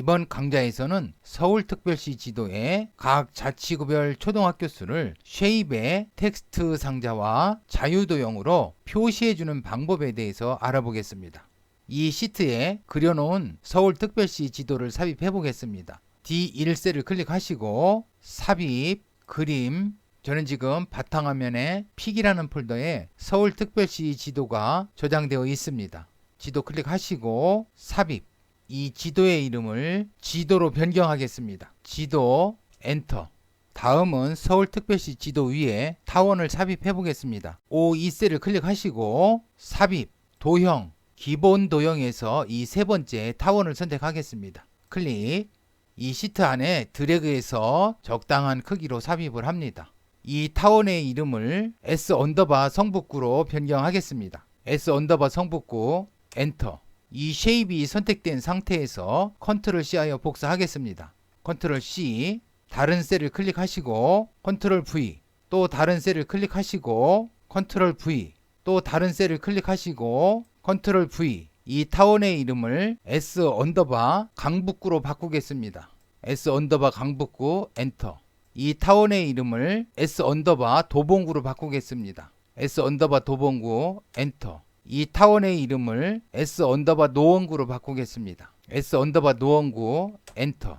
이번 강좌에서는 서울특별시 지도의 각 자치구별 초등학교 수를 쉐입의 텍스트 상자와 자유도형으로 표시해주는 방법에 대해서 알아보겠습니다. 이 시트에 그려놓은 서울특별시 지도를 삽입해 보겠습니다. D1셀을 클릭하시고 삽입, 그림, 저는 지금 바탕화면에 픽이라는 폴더에 서울특별시 지도가 저장되어 있습니다. 지도 클릭하시고 삽입, 이 지도의 이름을 지도로 변경하겠습니다. 지도, 엔터. 다음은 서울특별시 지도 위에 타원을 삽입해 보겠습니다. O2셀을 클릭하시고 삽입, 도형, 기본 도형에서 이 세 번째 타원을 선택하겠습니다. 클릭. 이 시트 안에 드래그해서 적당한 크기로 삽입을 합니다. 이 타원의 이름을 S 언더바 성북구로 변경하겠습니다. S 언더바 성북구, 엔터. 이 쉐입이 선택된 상태에서 컨트롤 C 하여 복사하겠습니다. 컨트롤 C, 다른 셀을 클릭하시고 컨트롤 V, 또 다른 셀을 클릭하시고 컨트롤 V, 또 다른 셀을 클릭하시고 컨트롤 V. 이 타원의 이름을 S 언더바 강북구로 바꾸겠습니다. S 언더바 강북구, 엔터. 이 타원의 이름을 S 언더바 도봉구로 바꾸겠습니다. S 언더바 도봉구, 엔터. 이 타원의 이름을 S 언더바 노원구로 바꾸겠습니다. S 언더바 노원구, 엔터.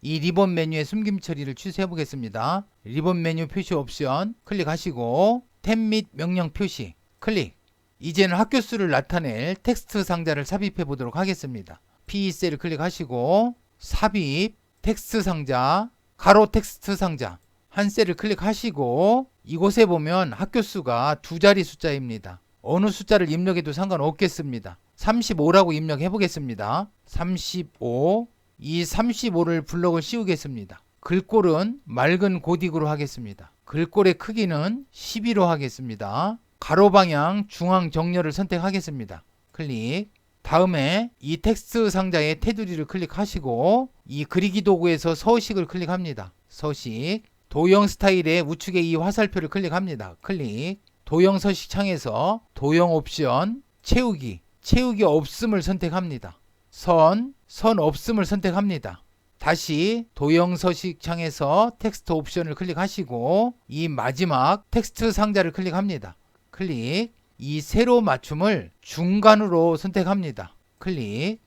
이 리본 메뉴의 숨김 처리를 취소해 보겠습니다. 리본 메뉴 표시 옵션 클릭하시고 탭 및 명령 표시 클릭. 이제는 학교 수를 나타낼 텍스트 상자를 삽입해 보도록 하겠습니다. P2셀을 클릭하시고 삽입, 텍스트 상자, 가로 텍스트 상자 한 셀을 클릭하시고 이곳에 보면 학교 수가 두 자리 숫자입니다. 어느 숫자를 입력해도 상관없겠습니다. 35라고 입력해 보겠습니다. 35. 이 35를 블럭을 씌우겠습니다. 글꼴은 맑은 고딕으로 하겠습니다. 글꼴의 크기는 12로 하겠습니다. 가로 방향 중앙 정렬을 선택하겠습니다. 클릭. 다음에 이 텍스트 상자의 테두리를 클릭하시고 이 그리기 도구에서 서식을 클릭합니다. 서식. 도형 스타일의 우측에 이 화살표를 클릭합니다. 클릭. 도형 서식 창에서 도형 옵션 채우기 없음을 선택합니다. 선 없음을 선택합니다. 다시 도형 서식 창에서 텍스트 옵션을 클릭하시고 이 마지막 텍스트 상자를 클릭합니다. 클릭. 이 세로 맞춤을 중간으로 선택합니다. 클릭.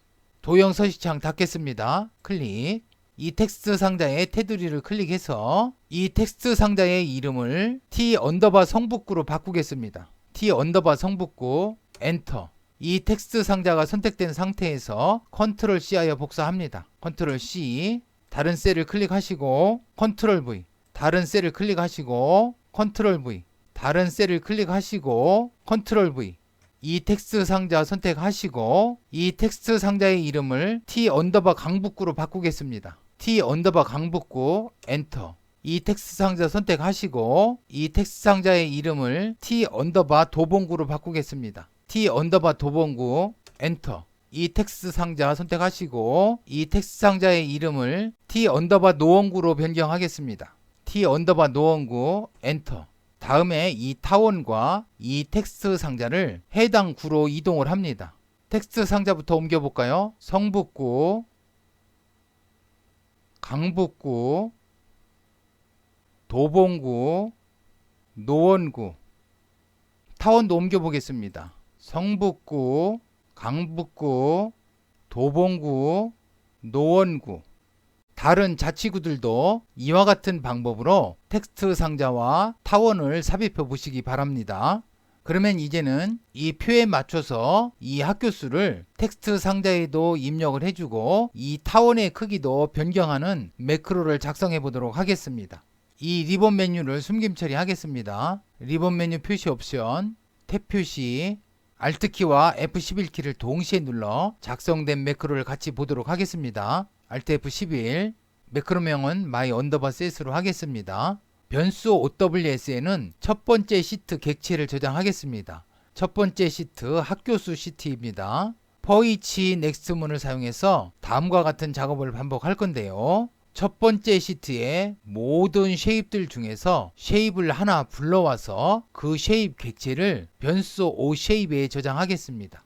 도형 서식창 닫겠습니다. 클릭. 이 텍스트 상자의 테두리를 클릭해서 이 텍스트 상자의 이름을 T 언더바 성북구로 바꾸겠습니다. T 언더바 성북구, 엔터. 이 텍스트 상자가 선택된 상태에서 컨트롤 C 하여 복사합니다. 컨트롤 C. 다른 셀을 클릭하시고 컨트롤 V. 다른 셀을 클릭하시고 컨트롤 V. 다른 셀을 클릭하시고 컨트롤 V. 이 텍스트 상자 선택하시고 이 텍스트 상자의 이름을 T 언더바 강북구로 바꾸겠습니다. T 언더바 강북구, 엔터. 이 텍스트 상자 선택하시고 이 텍스트 상자의 이름을 T 언더바 도봉구로 바꾸겠습니다. T 언더바 도봉구, 엔터. 이 텍스트 상자 선택하시고 이 텍스트 상자의 이름을 T 언더바 노원구로 변경하겠습니다. T 언더바 노원구, 엔터. 다음에 이 타원과 이 텍스트 상자를 해당 구로 이동을 합니다. 텍스트 상자부터 옮겨볼까요? 성북구, 강북구, 도봉구, 노원구. 타원도 옮겨보겠습니다. 성북구, 강북구, 도봉구, 노원구. 다른 자치구들도 이와 같은 방법으로 텍스트 상자와 타원을 삽입해 보시기 바랍니다. 그러면 이제는 이 표에 맞춰서 이 학교 수를 텍스트 상자에도 입력을 해주고 이 타원의 크기도 변경하는 매크로를 작성해 보도록 하겠습니다. 이 리본 메뉴를 숨김 처리하겠습니다. 리본 메뉴 표시 옵션, 탭 표시, Alt키와 F11키를 동시에 눌러 작성된 매크로를 같이 보도록 하겠습니다. Alt F11, 매크로명은 my underbar set으로 하겠습니다. 변수 OWS에는 첫 번째 시트 객체를 저장하겠습니다. 첫 번째 시트 학교수 시트입니다. for each next 문을 사용해서 다음과 같은 작업을 반복할 건데요. 첫 번째 시트에 모든 쉐입들 중에서 쉐입을 하나 불러와서 그 쉐입 객체를 변수 oShape에 저장하겠습니다.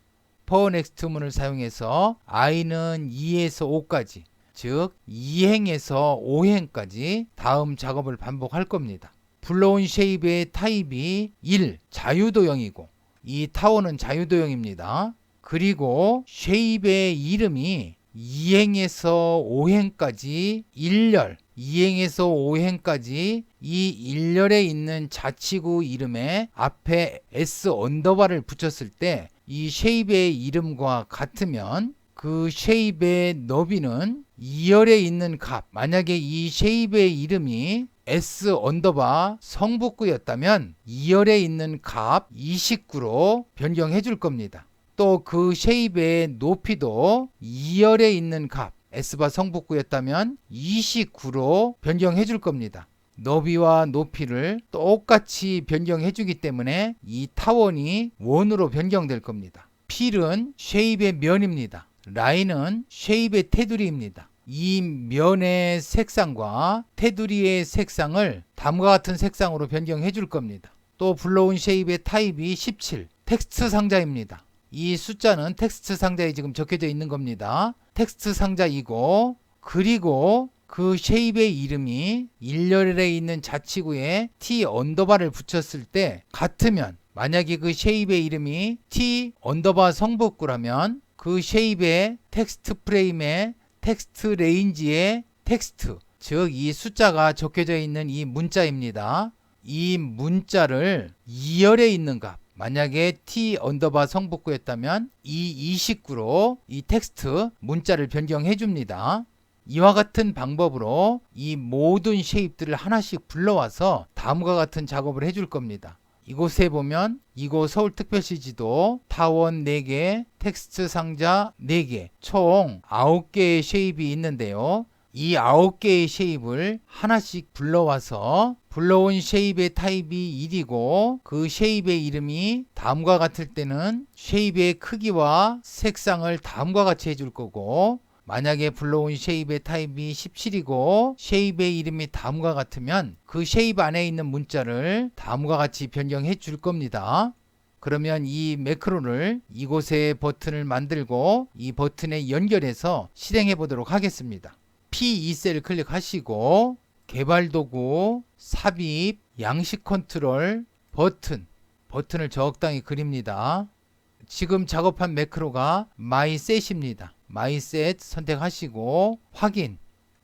for next 문을 사용해서 i는 2에서 5까지 즉 2행에서 5행까지 다음 작업을 반복할 겁니다. 불러온 쉐입의 타입이 1. 자유도형이고 이 타원은 자유도형입니다. 그리고 쉐입의 이름이 2행에서 5행까지 1열, 2행에서 5행까지 이 1열에 있는 자치구 이름에 앞에 S 언더바를 붙였을 때 이 쉐입의 이름과 같으면 그 쉐입의 너비는 2열에 있는 값, 만약에 이 쉐입의 이름이 S 언더바 성북구였다면 2열에 있는 값 29로 변경해 줄 겁니다. 또 그 쉐입의 높이도 2열에 있는 값 S바 성북구였다면 29로 변경해 줄 겁니다. 너비와 높이를 똑같이 변경해 주기 때문에 이 타원이 원으로 변경될 겁니다. 필은 쉐입의 면입니다. 라인은 쉐입의 테두리입니다. 이 면의 색상과 테두리의 색상을 다음과 같은 색상으로 변경해 줄 겁니다. 또 불러온 쉐입의 타입이 17 텍스트 상자입니다. 이 숫자는 텍스트 상자에 지금 적혀져 있는 겁니다. 텍스트 상자이고 그리고 그 쉐입의 이름이 1열에 있는 자치구에 T 언더바를 붙였을 때 같으면 만약에 그 쉐입의 이름이 T 언더바 성북구라면 그 쉐입의 텍스트 프레임의 텍스트 레인지의 텍스트 즉 이 숫자가 적혀져 있는 이 문자입니다. 이 문자를 2열에 있는 값 만약에 T 언더바 성북구였다면 이 29로 이 텍스트 문자를 변경해 줍니다. 이와 같은 방법으로 이 모든 쉐입들을 하나씩 불러와서 다음과 같은 작업을 해줄 겁니다. 이곳에 보면 이곳 서울특별시 지도 타원 4개, 텍스트 상자 4개, 총 9개의 쉐입이 있는데요. 이 9개의 쉐입을 하나씩 불러와서 불러온 쉐입의 타입이 1이고 그 쉐입의 이름이 다음과 같을 때는 쉐입의 크기와 색상을 다음과 같이 해줄 거고 만약에 불러온 쉐입의 타입이 17이고 쉐입의 이름이 다음과 같으면 그 쉐입 안에 있는 문자를 다음과 같이 변경해 줄 겁니다. 그러면 이 매크로를 이곳에 버튼을 만들고 이 버튼에 연결해서 실행해 보도록 하겠습니다. P2셀 클릭하시고 개발도구, 삽입, 양식 컨트롤, 버튼을 적당히 그립니다. 지금 작업한 매크로가 myset입니다. myset 선택하시고 확인.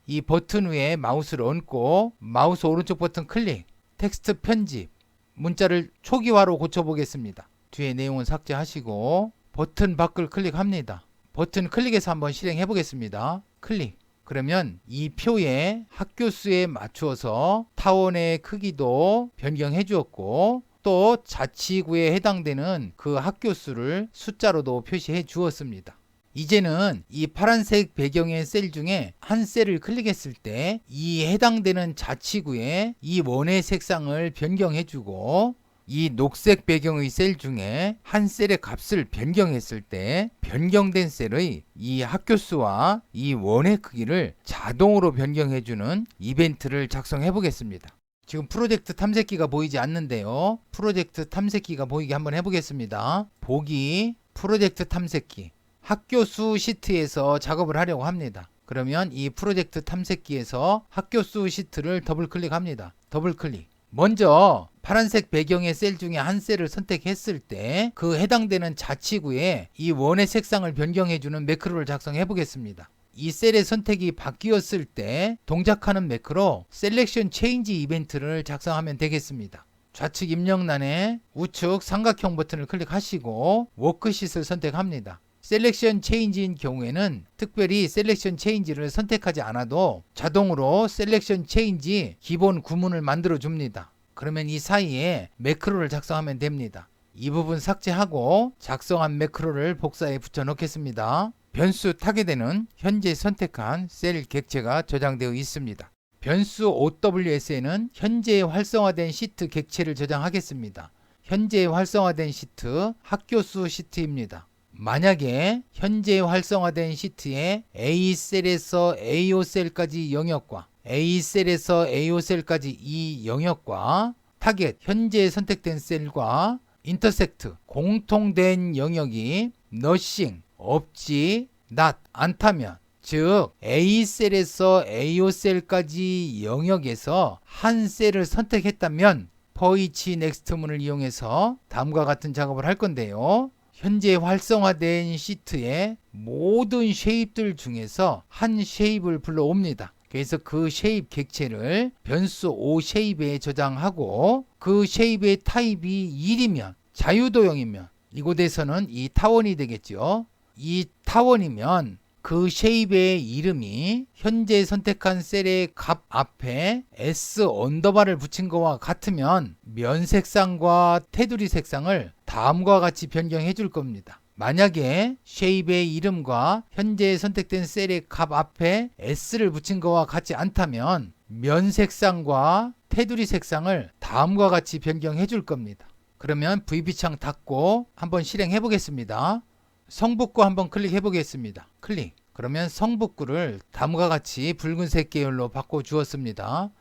이 버튼 위에 마우스를 얹고 마우스 오른쪽 버튼 클릭. 텍스트 편집. 문자를 초기화로 고쳐보겠습니다. 뒤에 내용은 삭제하시고 버튼 밖을 클릭합니다. 버튼 클릭해서 한번 실행해 보겠습니다. 클릭. 그러면 이 표의 학교 수에 맞추어서 타원의 크기도 변경해 주었고 또 자치구에 해당되는 그 학교 수를 숫자로도 표시해 주었습니다. 이제는 이 파란색 배경의 셀 중에 한 셀을 클릭했을 때 이 해당되는 자치구에 이 원의 색상을 변경해 주고 이 녹색 배경의 셀 중에 한 셀의 값을 변경했을 때 변경된 셀의 이 학교 수와 이 원의 크기를 자동으로 변경해 주는 이벤트를 작성해 보겠습니다. 지금 프로젝트 탐색기가 보이지 않는데요. 프로젝트 탐색기가 보이게 한번 해보겠습니다. 보기, 프로젝트 탐색기, 학교 수 시트에서 작업을 하려고 합니다. 그러면 이 프로젝트 탐색기에서 학교 수 시트를 더블 클릭합니다. 더블 클릭. 먼저 파란색 배경의 셀 중에 한 셀을 선택했을 때 그 해당되는 자치구에 이 원의 색상을 변경해주는 매크로를 작성해 보겠습니다. 이 셀의 선택이 바뀌었을 때 동작하는 매크로 셀렉션 체인지 이벤트를 작성하면 되겠습니다. 좌측 입력란에 우측 삼각형 버튼을 클릭하시고 워크싯을 선택합니다. 셀렉션 체인지인 경우에는 특별히 셀렉션 체인지를 선택하지 않아도 자동으로 셀렉션 체인지 기본 구문을 만들어 줍니다. 그러면 이 사이에 매크로를 작성하면 됩니다. 이 부분 삭제하고 작성한 매크로를 복사해 붙여 넣겠습니다. 변수 타겟에는 현재 선택한 셀 객체가 저장되어 있습니다. 변수 OWS에는 현재 활성화된 시트 객체를 저장하겠습니다. 현재 활성화된 시트 학교수 시트입니다. 만약에 현재 활성화된 시트에 A셀에서 A5셀까지 영역과 A셀에서 A5셀까지 이 영역과 타겟 현재 선택된 셀과 인터섹트 공통된 영역이 nothing 없지 not 않다면 즉 A셀에서 AO셀까지 영역에서 한 셀을 선택했다면 for each next 문을 이용해서 다음과 같은 작업을 할 건데요. 현재 활성화된 시트의 모든 쉐입들 중에서 한 쉐입을 불러옵니다. 그래서 그 쉐입 객체를 변수 O 쉐입에 저장하고 그 쉐입의 타입이 1이면 자유도형이면 이곳에서는 이 타원이 되겠죠. 이 타원이면 그 쉐입의 이름이 현재 선택한 셀의 값 앞에 S 언더바를 붙인 것과 같으면 면 색상과 테두리 색상을 다음과 같이 변경해 줄 겁니다. 만약에 쉐입의 이름과 현재 선택된 셀의 값 앞에 S를 붙인 것과 같지 않다면 면 색상과 테두리 색상을 다음과 같이 변경해 줄 겁니다. 그러면 VB창 닫고 한번 실행해 보겠습니다. 성북구 한번 클릭해 보겠습니다. 클릭. 그러면 성북구를 다음과 같이 붉은색 계열로 바꿔 주었습니다.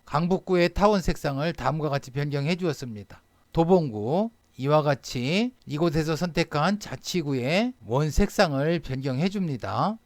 강북구의 타원 색상을 다음과 같이 변경해 주었습니다. 도봉구 이와 같이 이곳에서 선택한 자치구의 원 색상을 변경해 줍니다.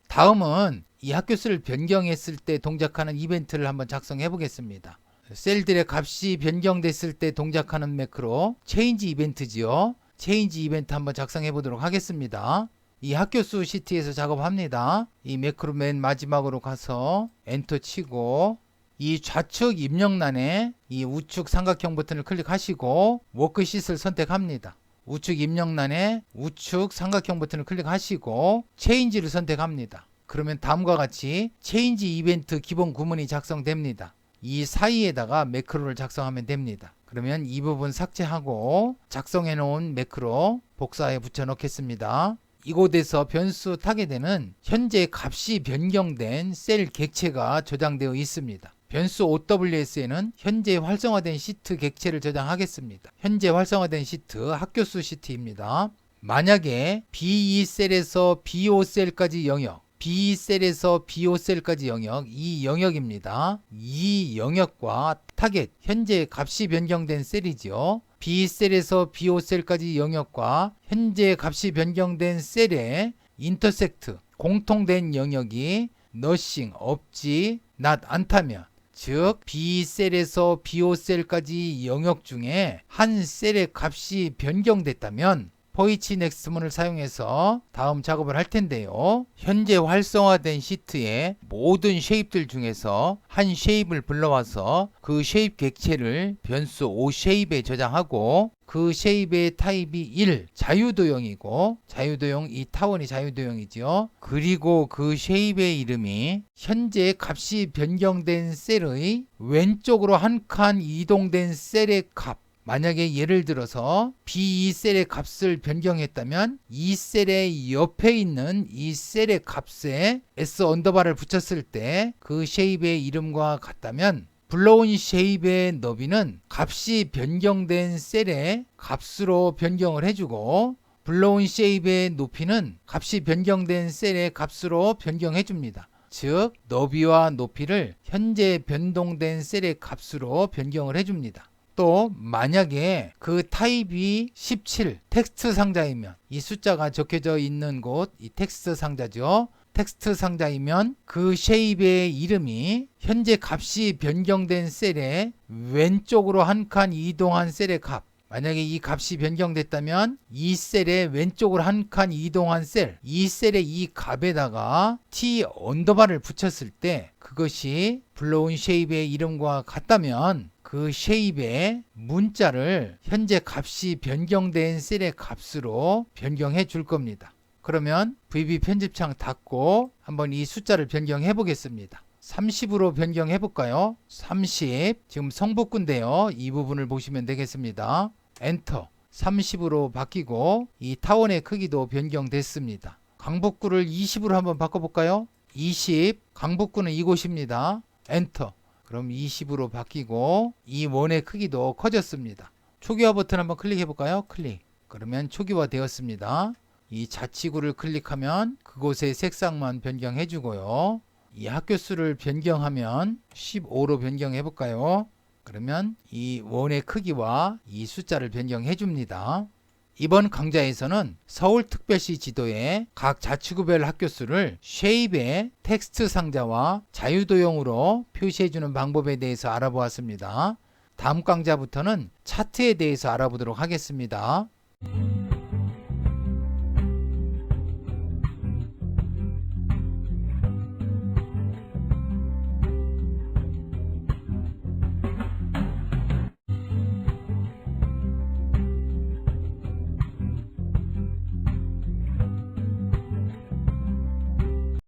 다음은 이 학교수를 변경했을 때 동작하는 이벤트를 한번 작성해 보겠습니다. 셀들의 값이 변경됐을 때 동작하는 매크로 체인지 이벤트지요. 체인지 이벤트 한번 작성해 보도록 하겠습니다. 이 학교수 시트에서 작업합니다. 이 매크로 맨 마지막으로 가서 엔터 치고 이 좌측 입력란에 이 우측 삼각형 버튼을 클릭하시고 워크시트를 선택합니다. 우측 입력란에 우측 삼각형 버튼을 클릭하시고 체인지를 선택합니다. 그러면 다음과 같이 체인지 이벤트 기본 구문이 작성됩니다. 이 사이에다가 매크로를 작성하면 됩니다. 그러면 이 부분 삭제하고 작성해 놓은 매크로 복사해 붙여 넣겠습니다. 이곳에서 변수 타겟에는 현재 값이 변경된 셀 객체가 저장되어 있습니다. 변수 OWS에는 현재 활성화된 시트 객체를 저장하겠습니다. 현재 활성화된 시트 학교수 시트입니다. 만약에 B2셀에서 B5셀까지 영역, B2셀에서 B5셀까지 영역, 이 영역입니다. 이 영역과 타겟, 현재 값이 변경된 셀이죠. B셀에서 B5셀까지 영역과 현재 값이 변경된 셀의 인터섹트, 공통된 영역이 nothing, 없지, not, 않다면 즉 B셀에서 B5셀까지 영역 중에 한 셀의 값이 변경됐다면 for each next 문을 사용해서 다음 작업을 할 텐데요. 현재 활성화된 시트의 모든 쉐입들 중에서 한 쉐입을 불러와서 그 쉐입 객체를 변수 O 쉐입에 저장하고 그 쉐입의 타입이 1, 자유도형이고 자유도형 이 타원이 자유도형이죠. 그리고 그 쉐입의 이름이 현재 값이 변경된 셀의 왼쪽으로 한 칸 이동된 셀의 값, 만약에 예를 들어서 B2셀의 값을 변경했다면 이 셀의 옆에 있는 이 셀의 값에 S 언더바를 붙였을 때 그 쉐입의 이름과 같다면 불러온 쉐입의 너비는 값이 변경된 셀의 값으로 변경을 해주고 불러온 쉐입의 높이는 값이 변경된 셀의 값으로 변경해 줍니다. 즉 너비와 높이를 현재 변동된 셀의 값으로 변경을 해줍니다. 또 만약에 그 타입이 17 텍스트 상자이면 이 숫자가 적혀져 있는 곳 이 텍스트 상자죠. 텍스트 상자이면 그 쉐입의 이름이 현재 값이 변경된 셀의 왼쪽으로 한 칸 이동한 셀의 값, 만약에 이 값이 변경됐다면 이 셀의 왼쪽으로 한 칸 이동한 셀, 이 셀의 이 값에다가 T 언더바를 붙였을 때 그것이 불러온 쉐입의 이름과 같다면 그 쉐입의 문자를 현재 값이 변경된 셀의 값으로 변경해 줄 겁니다. 그러면 VB 편집창 닫고 한번 이 숫자를 변경해 보겠습니다. 30으로 변경해 볼까요? 30 지금 성북구인데요. 이 부분을 보시면 되겠습니다. 엔터 30으로 바뀌고 이 타원의 크기도 변경됐습니다. 강북구를 20으로 한번 바꿔볼까요? 20 강북구는 이곳입니다. 엔터 그럼 20으로 바뀌고 이 원의 크기도 커졌습니다. 초기화 버튼 한번 클릭해 볼까요? 클릭. 그러면 초기화 되었습니다. 이 자치구를 클릭하면 그곳의 색상만 변경해 주고요. 이 학교수를 변경하면 15로 변경해 볼까요? 그러면 이 원의 크기와 이 숫자를 변경해 줍니다. 이번 강좌에서는 서울특별시 지도의 각 자치구별 학교 수를 쉐입의 텍스트 상자와 자유도형으로 표시해주는 방법에 대해서 알아보았습니다. 다음 강좌부터는 차트에 대해서 알아보도록 하겠습니다.